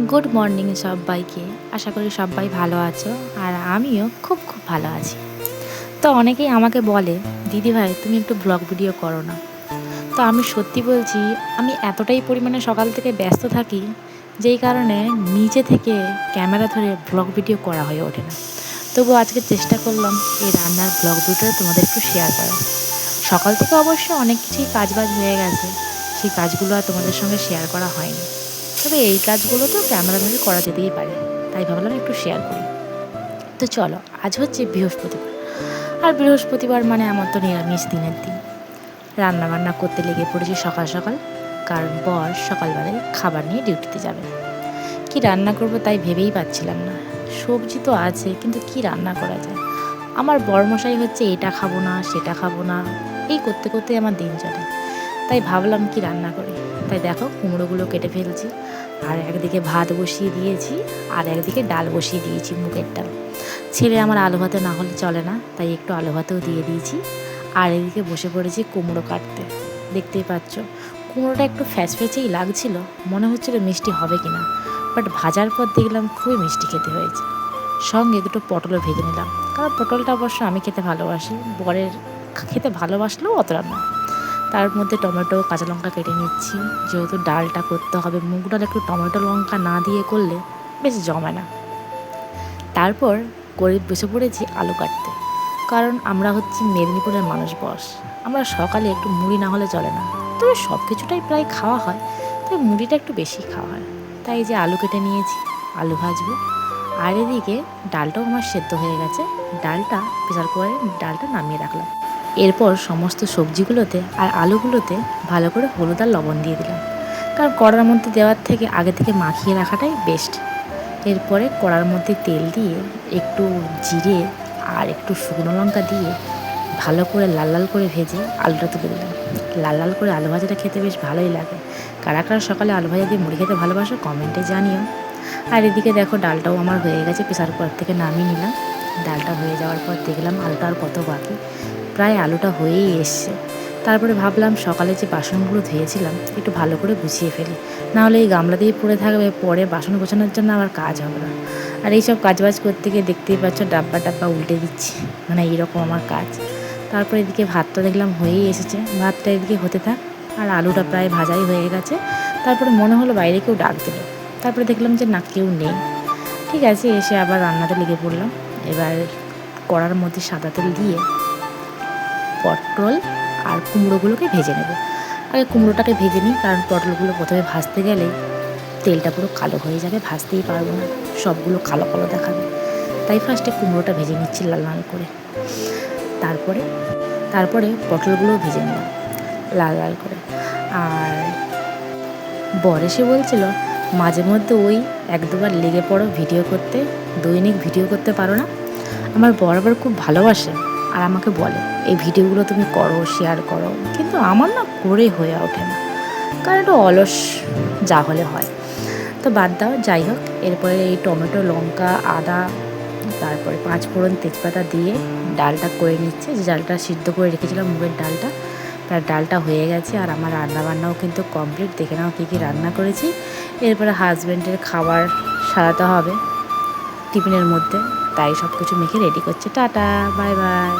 Good morning সবাইকে। আশা করি সবাই ভালো আছো, আর আমিও খুব খুব ভালো আছি। তো অনেকেই আমাকে বলে, দিদিভাই তুমি একটু ব্লগ ভিডিও করো না। তো আমি সত্যি বলছি, আমি এতটাই পরিমাণে সকাল থেকে ব্যস্ত থাকি, যেই কারণে নিজে থেকে ক্যামেরা ধরে ব্লগ ভিডিও করা হয়ে ওঠে না। তবু আজকে চেষ্টা করলাম এই রান্নার ব্লগ ভিডিও তোমাদের একটু শেয়ার করার। সকাল থেকে অবশ্য অনেক কিছুই কাজবাজ হয়ে গেছে, সেই কাজগুলো আর তোমাদের সঙ্গে শেয়ার করা হয়নি। তবে এই কাজগুলো তো ক্যামেরা ধরে করা যেতেই পারে, তাই ভাবলাম একটু শেয়ার করি। তো চলো, আজ হচ্ছে বৃহস্পতিবার, আর বৃহস্পতিবার মানে আমার তো নিরামিষ দিনের দিন। রান্না বান্না করতে লেগে পড়েছি সকাল সকাল, কারণ বর সকালবেলায় খাবার নিয়ে ডিউটিতে যাবে। কি রান্না করব তাই ভেবেই পাচ্ছিলাম না। সবজি তো আছে, কিন্তু কি রান্না করা যায়। আমার বরমশাই হচ্ছে এটা খাবো না সেটা খাবো না, এই করতে করতে আমার দিন চলে। তাই ভাবলাম কি রান্না করি। তাই দেখো, কুমড়োগুলো কেটে ফেলছি, আর একদিকে ভাত বসিয়ে দিয়েছি, আর একদিকে ডাল বসিয়ে দিয়েছি, মুগের ডাল। ছেলে আমার আলু ভাতে না হলে চলে না, তাই একটু আলু ভাতেও দিয়ে দিয়েছি। আর এদিকে বসে পড়েছি কুমড়ো কাটতে। দেখতেই পাচ্ছ, কুমড়োটা একটু ফ্যাচফ্যাচেই লাগছিল, মনে হচ্ছিল মিষ্টি হবে কি না, বাট ভাজার পর দেখলাম খুবই মিষ্টি খেতে হয়েছে। সঙ্গে দুটো পটলও ভেজে নিলাম, কারণ পটলটা অবশ্য আমি খেতে ভালোবাসি, বরের খেতে ভালোবাসলেও অতটা না। তার মধ্যে টমেটো কাঁচা লঙ্কা কেটে নিচ্ছি, যেহেতু ডালটা করতে হবে, মুগ ডাল একটু টমেটো লঙ্কা না দিয়ে করলে বেশ জমে না। তারপর করে বসে পড়েছি আলু কাটতে, কারণ আমরা হচ্ছি মেদিনীপুরের মানুষ বস। আমরা সকালে একটু মুড়ি না হলে চলে না, তবে সব কিছুটাই প্রায় খাওয়া হয়, তবে মুড়িটা একটু বেশি খাওয়া হয়। তাই যে আলু কেটে নিয়েছি, আলু ভাজবো। আর এদিকে ডালটাও আমার সেদ্ধ হয়ে গেছে, ডালটা প্রেসার কুকারে ডালটা নামিয়ে রাখলাম। এরপর সমস্ত সবজিগুলোতে আর আলুগুলোতে ভালো করে হলুদ আর লবণ দিয়ে দিলাম, কারণ কড়ার মধ্যে দেওয়ার থেকে আগে থেকে মাখিয়ে রাখাটাই বেস্ট। এরপরে কড়ার মধ্যে তেল দিয়ে একটু জিরে আর একটু শুকনো লঙ্কা দিয়ে ভালো করে লাল লাল করে ভেজে আলুটা তুলে দিলাম। লাল লাল করে আলু ভাজাটা খেতে বেশ ভালোই লাগে। কারা কারা সকালে আলু ভাজা দিয়ে মুড়ি খেতে ভালোবাসো কমেন্টে জানিও। আর এদিকে দেখো, ডালটাও আমার হয়ে গেছে, প্রেসার কুকার থেকে নামিয়ে নিলাম। ডালটা হয়ে যাওয়ার পর দেখলাম আলুটা আর কত বাকি, প্রায় আলুটা হয়েই এসছে। তারপরে ভাবলাম সকালে যে বাসনগুলো ধুয়েছিলাম একটু ভালো করে গুছিয়ে ফেলি, নাহলে এই গামলা দিয়ে পড়ে থাকবে, পরে বাসন গোছানোর জন্য আমার কাজ হবে না। আর এইসব কাজবাজ করতে গিয়ে দেখতেই পাচ্ছ ডাব্বা ডাব্বা উল্টে দিচ্ছি, মানে এইরকম আমার কাজ। তারপরে এদিকে ভাতটা দেখলাম হয়েই এসেছে, ভাতটা এদিকে হতে থাক, আর আলুটা প্রায় ভাজাই হয়ে গেছে। তারপরে মনে হলো বাইরে কেউ ডাক দিল, তারপরে দেখলাম যে না, কেউ নেই। ঠিক আছে, এসে আবার রান্নাতে লেগে পড়লাম। এবার কড়ার মধ্যে সাদা তেল দিয়ে পটল আর কুমড়োগুলোকে ভেজে নেব। আগে কুমড়োটাকে ভেজে নিই, কারণ পটলগুলো প্রথমে ভাজতে গেলেই তেলটা পুরো কালো হয়ে যাবে, ভাজতেই পারবো না, সবগুলো কালো কালো দেখাবে। তাই ফার্স্টে কুমড়োটা ভেজে নিচ্ছি লাল লাল করে। তারপরে তারপরে পটলগুলোও ভেজে নিলাম লাল লাল করে। আর বর এসে বলছিল, মাঝে মধ্যে ওই এক দুবার লেগে পড়ো ভিডিও করতে, দৈনিক ভিডিও করতে পারো না। আমার বর আবার খুব ভালোবাসে, আর আমাকে বলে এই ভিডিওগুলো তুমি করো, শেয়ার করো, কিন্তু আমার না করে হয়ে ওঠে না, কারণ একটু অলস যা হলে হয়। তো বাদ দাও, যাই হোক। এরপরে এই টমেটো লঙ্কা আদা, তারপরে পাঁচফোড়ন তেজপাতা দিয়ে ডালটা করে নিচ্ছে, যে ডালটা সিদ্ধ করে রেখেছিলাম মুগের ডালটা, তার ডালটা হয়ে গেছে। আর আমার রান্নাবান্নাও কিন্তু কমপ্লিট, দেখে নাও কী কী রান্না করেছি। এরপরে হাজব্যান্ডের খাবার সারাতে হবে টিফিনের মধ্যে, তাই সব কিছু মেখে রেডি করছে। Tata, bye bye.